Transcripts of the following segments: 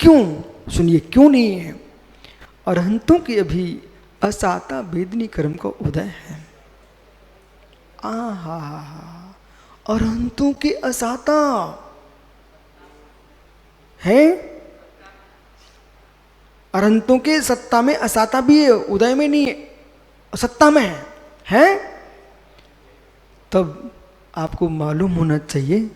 क्यों? सुनिए क्यों नहीं है। अरहंतों की अभी असाता वेदनी कर्म का उदय है। आहा, अरहंतों के असाता है। अरहंतों के सत्ता में असाता भी है, उदय में नहीं है, सत्ता में है? तब आपको मालूम होना चाहिए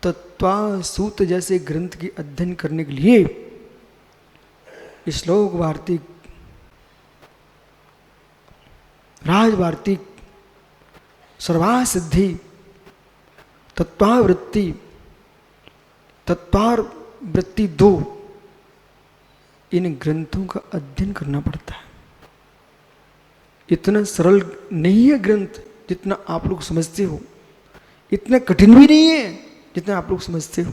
तत्वासूत जैसे ग्रंथ की अध्ययन करने के लिए श्लोक वार्तिक, राज वार्तिक, सर्वासिद्धि, तत्वावृत्ति, तत्वावृत्ति 2, इन ग्रंथों का अध्ययन करना पड़ता है। इतना सरल नहीं है ग्रंथ जितना आप लोग समझते हो, इतना कठिन भी नहीं है जितना आप लोग समझते हो।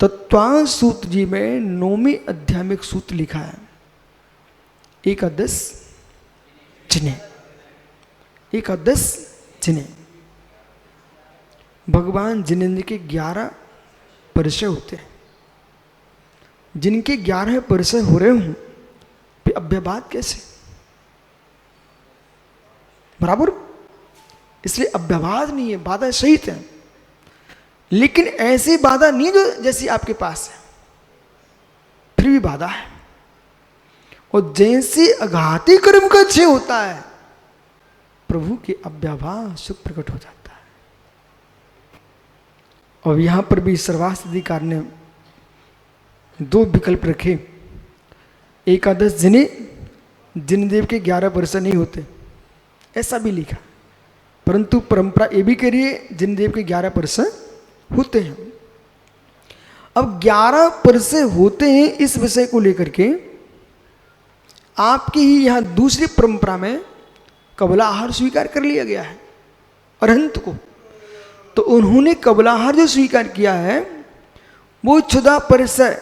तत्वासूत जी में 9वें अध्याय में एक सूत्र लिखा है, एकादश जिने, एकादश जिने। भगवान जिनेंद्र के 11 परिचय होते हैं। जिनके 11 परिचय हो रहे हों वे अभ्याबाद कैसे? बराबर। इसलिए अभ्याबाद नहीं है, बाधा सहित है, लेकिन ऐसी बाधा नहीं जो जैसी आपके पास है, फिर भी बाधा है। और जैसे अघाती कर्म का क्षय होता है, प्रभु के अभ्याभास सुख प्रकट हो जाता है। और यहां पर भी सर्वासिद्धिकार ने 2 विकल्प रखे। एकादश जिने, जिनदेव के 11 परिचय नहीं होते, ऐसा भी लिखा, परंतु परंपरा ये भी कह रही है जिनदेव के 11 परिचय होते हैं। अब 11 परिचय होते हैं, इस विषय को लेकर के आपकी ही यहां दूसरी परंपरा में कबलाहार स्वीकार कर लिया गया है अरहंत को। तो उन्होंने कबलाहार जो स्वीकार किया है वो क्षुधा परिचय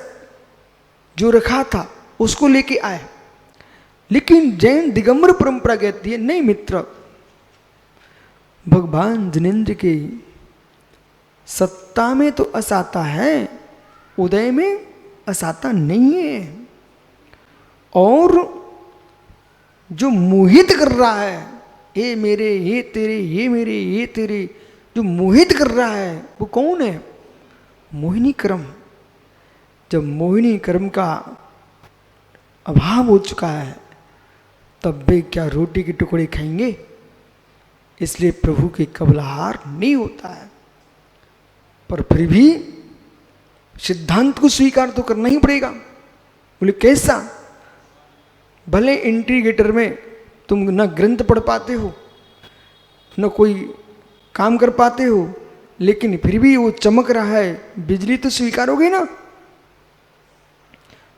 जो रखा था उसको लेके आए। लेकिन जैन दिगंबर परंपरा कहती है नहीं मित्र, भगवान जिनेंद्र के सत्ता में तो असाता है, उदय में असाता नहीं है। और जो मोहित कर रहा है, ये मेरे, ये तेरे, ये मेरे, ये तेरे, जो मोहित कर रहा है वो कौन है? मोहिनी कर्म। जब मोहिनी कर्म का अभाव हो चुका है तब वे क्या रोटी के टुकड़े खाएंगे? इसलिए प्रभु के कबलाहार नहीं होता है। पर फिर भी सिद्धांत को स्वीकार तो करना ही पड़ेगा। बोले कैसा? भले इंटीग्रेटर में तुम न ग्रंथ पढ़ पाते हो न कोई काम कर पाते हो, लेकिन फिर भी वो चमक रहा है, बिजली तो स्वीकारोगे ना,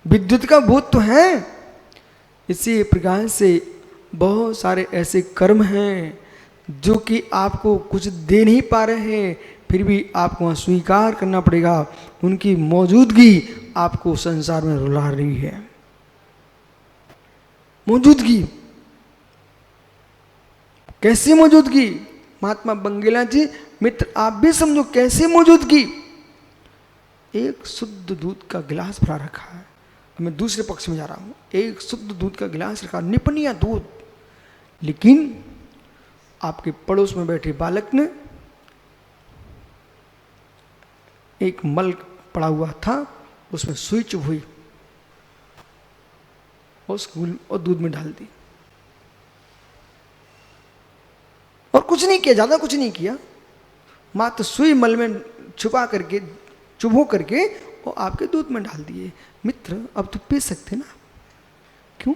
विद्युत का बोध तो है। इसी प्रकार से बहुत सारे ऐसे कर्म हैं जो कि आपको कुछ दे नहीं पा रहे हैं, फिर भी आपको वहाँ स्वीकार करना पड़ेगा। उनकी मौजूदगी आपको संसार में रुला रही है। मौजूदगी, कैसी मौजूदगी? महात्मा बंगेला जी मित्र आप भी समझो कैसी मौजूदगी। एक शुद्ध दूध का गिलास भरा रखा है, मैं दूसरे पक्ष में जा रहा हूं, एक शुद्ध दूध का गिलास रखा, निपनिया दूध, लेकिन आपके पड़ोस में बैठे बालक ने एक मल पड़ा हुआ था, उसमें सुई चुभ हुई और दूध में डाल दी और कुछ नहीं किया, ज्यादा कुछ नहीं किया, मात्र सुई मल में छुपा करके चुभो करके और आपके दूध में डाल दिए। मित्र अब तो पी सकते ना, क्यों?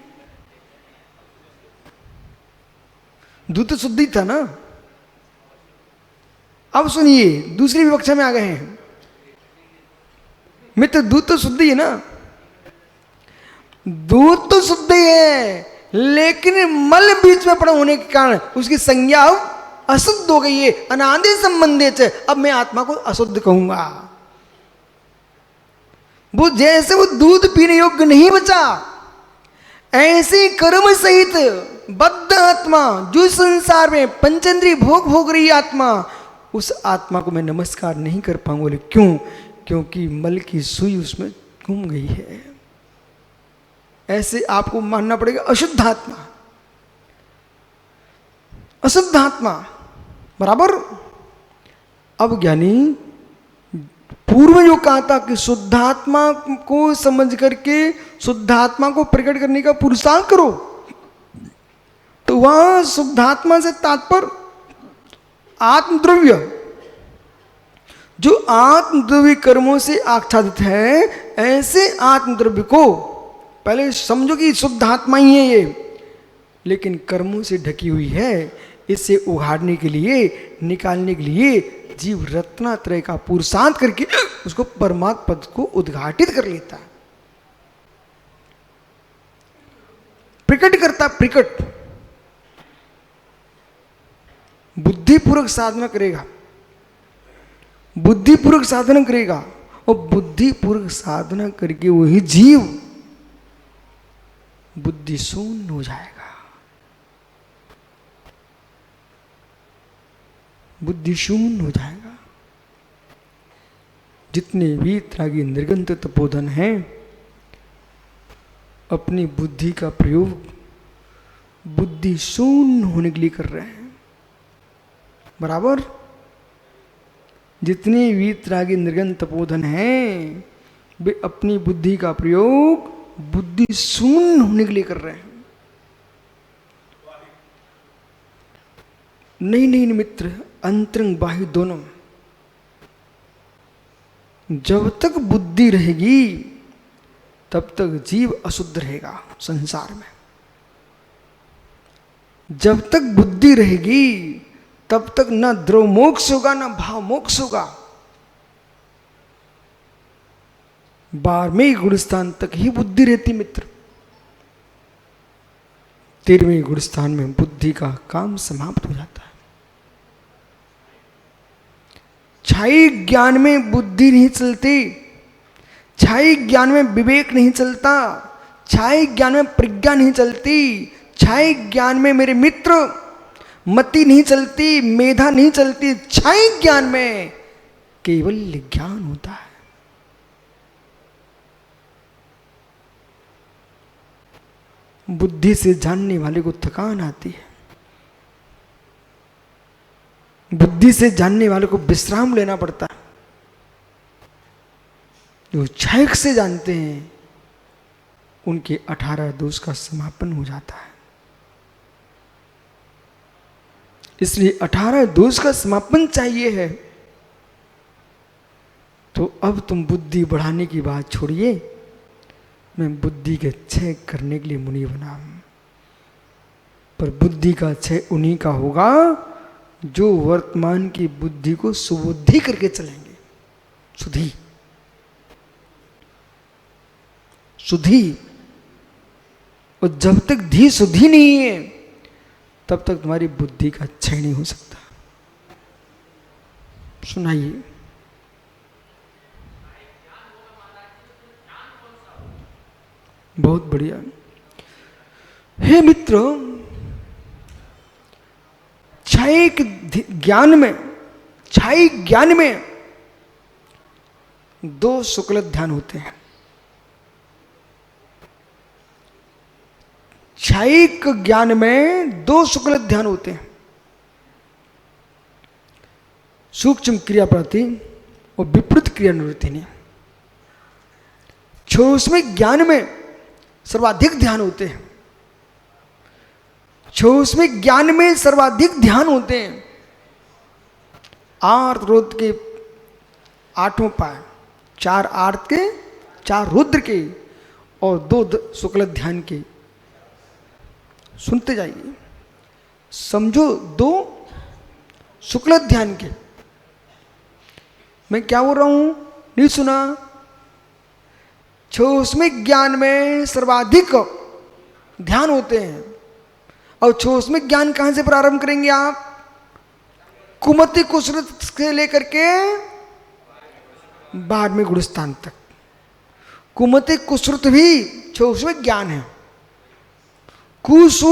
दूध तो शुद्ध ही था ना। अब सुनिए दूसरी विवक्षा में आ गए हैं। मित्र दूध तो शुद्ध ही है ना, दूध तो शुद्ध ही है, लेकिन मल बीच में पड़ा होने के कारण उसकी संज्ञा अशुद्ध हो गई है, अनादि संबंधित है। अब मैं आत्मा को अशुद्ध कहूंगा। वो जैसे वो दूध पीने योग्य नहीं बचा, ऐसे कर्म सहित बद्ध आत्मा जो संसार में पंचेंद्रिय भोग भोग रही आत्मा, उस आत्मा को मैं नमस्कार नहीं कर पाऊंगा। बोले क्यों? क्योंकि मल की सुई उसमें घूम गई है। ऐसे आपको मानना पड़ेगा अशुद्ध आत्मा, अशुद्ध आत्मा बराबर। अब ज्ञानी पूर्व जो कहा था कि शुद्धात्मा को समझ करके शुद्धात्मा को प्रकट करने का पुरुषार्थ करो, तो वह शुद्धात्मा से तात्पर्य आत्मद्रव्य, जो आत्मद्रव्य कर्मों से आच्छादित है, ऐसे आत्मद्रव्य को पहले समझो कि शुद्धात्मा ही है ये, लेकिन कर्मों से ढकी हुई है। इसे उघाड़ने के लिए, निकालने के लिए जीव रत्नात्रय का पुरुषार्थ करके उसको परमात्म पद को उद्घाटित कर लेता है, प्रकट करता। प्रकट बुद्धिपूर्वक साधना करेगा, बुद्धिपूर्वक साधना करेगा, और बुद्धिपूर्वक साधना करके वही जीव बुद्धि शून्य हो जाएगा, बुद्धि शून्य हो जाएगा। जितने भी त्रागी निर्गंत तपोधन हैं, अपनी बुद्धि का प्रयोग बुद्धि शून्य होने के लिए कर रहे हैं, बराबर। जितने भी त्रागी निर्गंत तपोधन हैं, वे अपनी बुद्धि का प्रयोग बुद्धि शून्य होने के लिए कर रहे हैं। नहीं मित्र, अंतरंग बाह्य दोनों, जब तक बुद्धि रहेगी तब तक जीव अशुद्ध रहेगा संसार में। जब तक बुद्धि रहेगी तब तक न द्रव मोक्ष होगा न भाव मोक्ष होगा। 12वें गुणस्थान तक ही बुद्धि रहती मित्र। 13वें गुणस्थान में बुद्धि का काम समाप्त हो जाता है। छाई ज्ञान में बुद्धि नहीं चलती, छाई ज्ञान में विवेक नहीं चलता, छाई ज्ञान में प्रज्ञा नहीं चलती, छाई ज्ञान में मेरे मित्र मति नहीं चलती, मेधा नहीं चलती। छाई ज्ञान में केवल ज्ञान होता है। बुद्धि से जानने वाले को थकान आती है, बुद्धि से जानने वाले को विश्राम लेना पड़ता है। जो क्षयक से जानते हैं उनके 18 दोष का समापन हो जाता है। इसलिए 18 दोष का समापन चाहिए है। तो अब तुम बुद्धि बढ़ाने की बात छोड़िए, मैं बुद्धि के क्षय करने के लिए मुनि बना हूं। पर बुद्धि का क्षय उन्हीं का होगा जो वर्तमान की बुद्धि को सुबुद्धि करके चलेंगे। सुधी सुधी। और जब तक धी सुधी नहीं है तब तक तुम्हारी बुद्धि का क्षय नहीं हो सकता। सुनाइए। बहुत बढ़िया। हे मित्र, छाई ज्ञान में, छाई ज्ञान में 2 शुक्ल ध्यान होते हैं। छायिक ज्ञान में 2 शुक्ल ध्यान होते हैं, सूक्ष्म क्रिया प्रति और विपरीत क्रिया निवृत्ति ने। सूक्ष्म ज्ञान में सर्वाधिक ध्यान होते हैं, सूक्ष्म ज्ञान में सर्वाधिक ध्यान होते हैं। आर्त रुद्र के 8 पाय, 4 आर्त के, 4 रुद्र के और 2 शुक्ल ध्यान के। सुनते जाइए, समझो। 2 शुक्ल ध्यान के। मैं क्या बोल रहा हूं, नहीं सुना? सूक्ष्म ज्ञान में सर्वाधिक ध्यान होते हैं। और सूक्ष्म ज्ञान कहां से प्रारंभ करेंगे आप? कुमति कुसृत से लेकर के 12वें गुणस्थान तक। कुमति कुसृत भी सूक्ष्म ज्ञान है। कुसु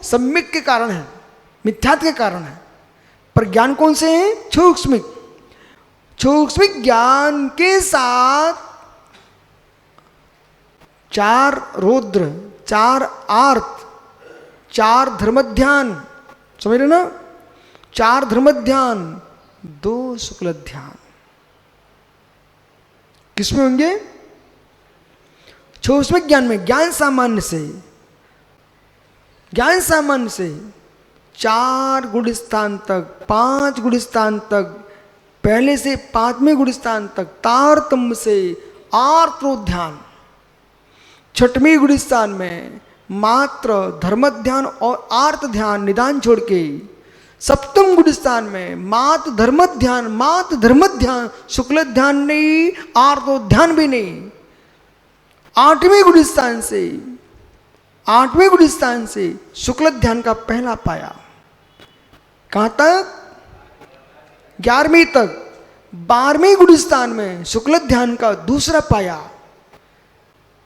सम्यक के कारण है, मिथ्यात्व के कारण है, पर ज्ञान कौन से हैं? सूक्ष्म। सूक्ष्म ज्ञान के साथ 4 रौद्र, 4 आर्त, 4 धर्म ध्यान, समझ रहे ना, 4 धर्म ध्यान, 2 शुक्ल ध्यान किसमें होंगे? सूक्ष्म ज्ञान में। ज्ञान सामान्य से, ज्ञान सामान्य से 4 गुण स्थान तक, 5 गुण स्थान तक, पहले से 5वें गुण स्थान तक तारतम्य से आर्तो ध्यान, 6वें गुण स्थान में मात्र धर्म ध्यान और आर्त ध्यान निदान छोड़ के 7वें गुण स्थान में मात्र धर्म ध्यान, शुक्ल ध्यान नहीं, आर्तो ध्यान भी नहीं। 8वें गुण स्थान से, 8वें गुण स्थान से शुक्ल ध्यान का पहला पाया, कहां तक? 11वीं तक। 12वें गुण स्थान में शुक्ल ध्यान का दूसरा पाया,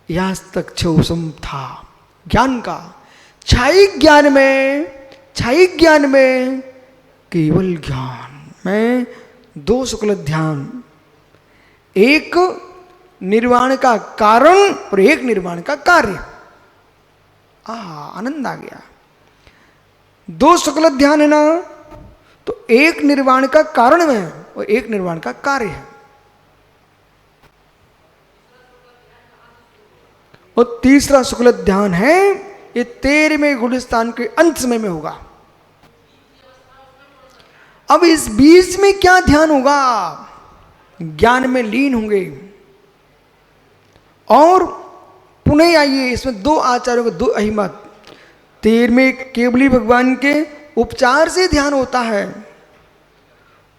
यहां तक क्षोसम था ज्ञान का। छायिक ज्ञान में, छायिक ज्ञान में केवल ज्ञान में 2 शुक्ल ध्यान, एक निर्वाण का कारण और एक निर्वाण का कार्य। आनंद आ गया। 2 शुक्ल ध्यान है ना, तो एक निर्वाण का कारण है और एक निर्वाण का कार्य है। और तीसरा शुक्ल ध्यान है, ये 13वें गुण स्थान के अंत समय में होगा। अब इस बीच में क्या ध्यान होगा? ज्ञान में लीन होंगे। और पुनः आइए, इसमें 2 आचार्यों के 2 अहिमत। 13वें केवली भगवान के उपचार से ध्यान होता है,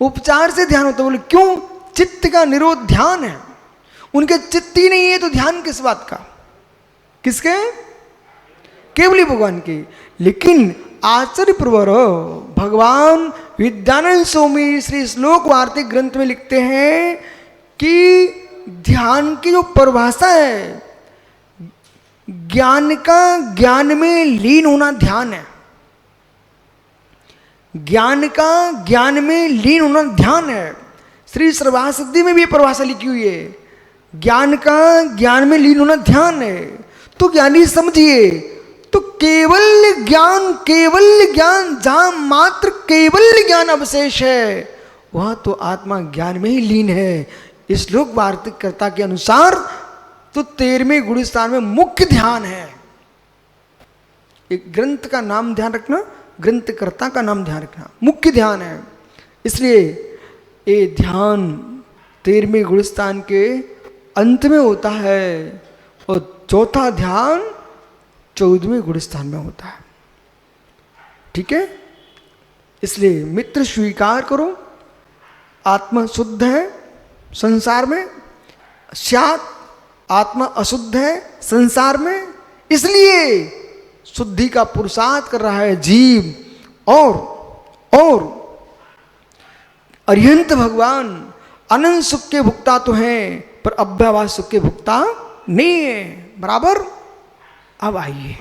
उपचार से ध्यान होता है। बोले क्यों? चित्त का निरोध ध्यान है। उनके चित्त ही नहीं है तो ध्यान किस बात का? किसके? केवली भगवान के। लेकिन आचार्य प्रवर भगवान विद्यानंद स्वामी श्री श्लोक वार्तिक ग्रंथ में लिखते हैं कि ध्यान की जो परिभाषा है, ज्ञान का ज्ञान में लीन होना ध्यान है। ज्ञान का ज्ञान में लीन होना ध्यान है। श्री सर्वासिद्धि में भी ये परिभाषा लिखी हुई है, ज्ञान का ज्ञान में लीन होना ध्यान है। तो ज्ञानी समझिए, तो केवल ज्ञान जहां मात्र केवल ज्ञान अवशेष है, वह तो आत्मा ज्ञान में ही लीन है। इस श्लोक वार्तिककर्ता के अनुसार तो 13वें गुण स्थान में मुख्य ध्यान है। एक ग्रंथ का नाम ध्यान रखना, ग्रंथकर्ता का नाम ध्यान रखना, मुख्य ध्यान है। इसलिए ये ध्यान 13वें गुण स्थान के अंत में होता है और चौथा ध्यान 14वें गुण स्थान में होता है। ठीक है? इसलिए मित्र स्वीकार करो, आत्मा शुद्ध है संसार में, शायद आत्मा अशुद्ध है संसार में, इसलिए शुद्धि का पुरुषार्थ कर रहा है जीव। और अरिहंत भगवान अनंत सुख के भुक्ता तो हैं, पर अभ्यावास सुख के भुक्ता नहीं है। बराबर? अब आइए,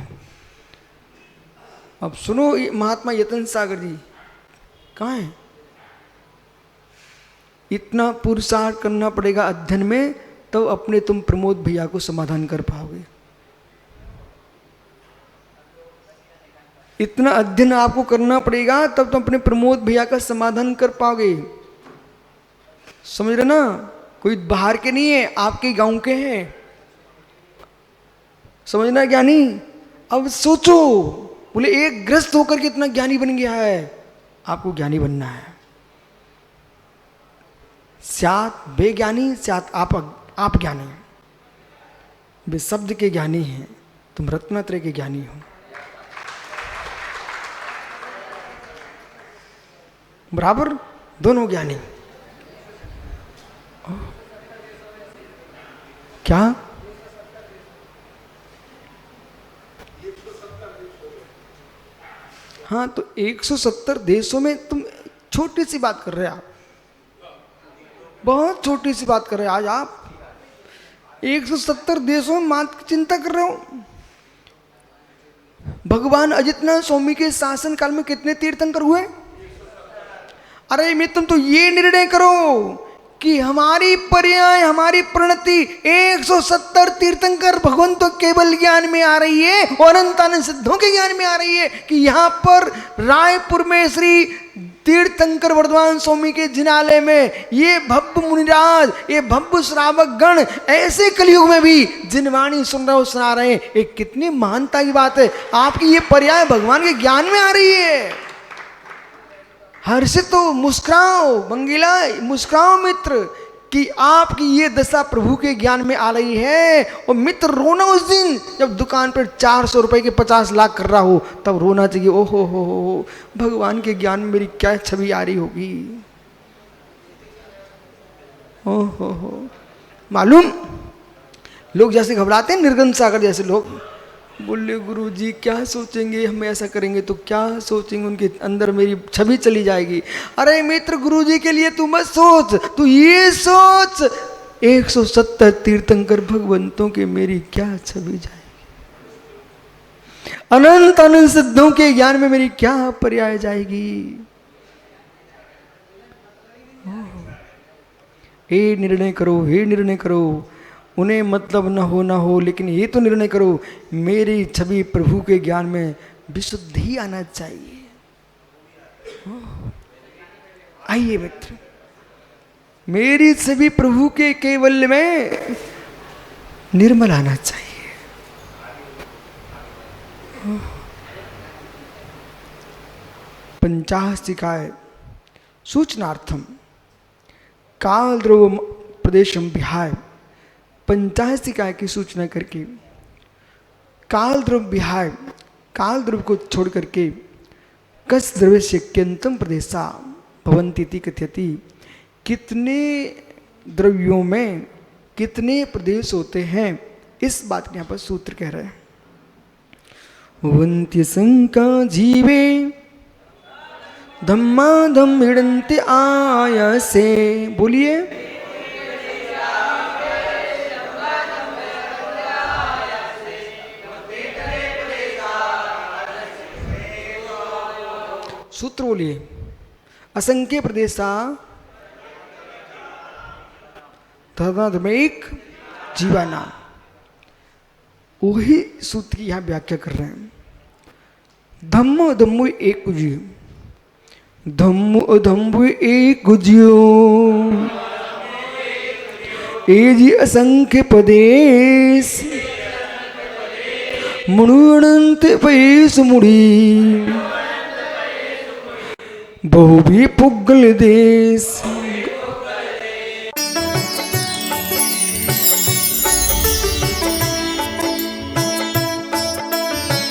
अब सुनो महात्मा यतन सागर जी कहाँ हैं? इतना पुरुषार्थ करना पड़ेगा अध्ययन में, तो अपने तुम प्रमोद भैया को समाधान कर पाओगे। इतना अध्ययन आपको करना पड़ेगा, तब तुम अपने प्रमोद भैया का समाधान कर पाओगे। समझ रहे ना? कोई बाहर के नहीं है, आपके गांव के हैं। समझना ज्ञानी? अब सोचो, बोले एक ग्रस्त होकर के इतना ज्ञानी बन गया है, आपको ज्ञानी बनना है। स्यात बेज्ञानी, स्यात आप ज्ञानी। वे शब्द के ज्ञानी हैं, तुम रत्नत्रय के ज्ञानी हो। बराबर? दोनों ज्ञानी। क्या? हाँ, तो 170 देशों में तुम छोटी सी बात कर रहे हो, आप बहुत छोटी सी बात कर रहे हो। आज आप 170 देशों में मात की चिंता कर रहे हो। भगवान अजितनाथ स्वामी के शासन काल में कितने तीर्थंकर हुए? अरे मित्र, तुम तो ये निर्णय करो कि हमारी पर्याय, हमारी प्रणति 170 तीर्थंकर भगवंतों केवल ज्ञान में आ रही है और अनंत अनंत सिद्धों के ज्ञान में आ रही है कि यहाँ पर रायपुर में श्री तीर्थंकर वर्धमान स्वामी के जिनालय में ये भव्य मुनिराज, ये भव्य श्रावक गण ऐसे कलयुग में भी जिनवाणी सुन रहे हो, सुना रहे हैं। एक कितनी महानता की बात है, आपकी ये पर्याय भगवान के ज्ञान में आ रही है। हर्षित हो, मुस्कुराओ मंगीला, मुस्कुराओ मित्र कि आपकी ये दशा प्रभु के ज्ञान में आ रही है। और मित्र रोना उस दिन जब दुकान पर 400 रुपए के 50 लाख कर रहा हो, तब रोना चाहिए। ओहो हो, भगवान के ज्ञान में मेरी क्या छवि आ रही होगी। ओहो हो, मालूम लोग जैसे घबराते हैं, निर्गन सागर जैसे लोग बोले गुरु जी क्या सोचेंगे, हम ऐसा करेंगे तो क्या सोचेंगे, उनके अंदर मेरी छवि चली जाएगी। अरे मित्र, गुरु जी के लिए तू मत सोच, तू ये सोच 170 तीर्थंकर भगवंतों के मेरी क्या छवि जाएगी, अनंत अनंत सिद्धों के ज्ञान में मेरी क्या पर्याय जाएगी। हे निर्णय करो, हे निर्णय करो, उन्हें मतलब न हो, लेकिन ये तो निर्णय करो मेरी छवि प्रभु के ज्ञान में विशुद्धि आना चाहिए। आइए मित्र, मेरी छवि प्रभु के कैवल्य में निर्मल आना चाहिए। पंचास्तिकाय सूचनार्थम काल ध्रुव प्रदेशम विहाय, पंचास्तिकाय की सूचना करके काल ध्रुव विहाय, काल ध्रुव को छोड़ करके कस द्रव्य क्यंतम प्रदेशा भवंती कथयति, कितने द्रव्यों में कितने प्रदेश होते हैं, इस बात के यहाँ पर सूत्र कह रहे हैं। वंत्य शंका जीवे धम्मा धम हिड़ंते आयसे, बोलिए सूत्र बोलिए। असंख्य प्रदेशा धर्माधर्मिक जीवाना, वही सूत्र की यहां व्याख्या कर रहे हैं। धम्म धम्म एक गुजियो, धम्म अधम्म एक गुजियो, ए जी असंख्य प्रदेश मुणुअनंत पैस मुड़ी, बहु भी पुगल देश।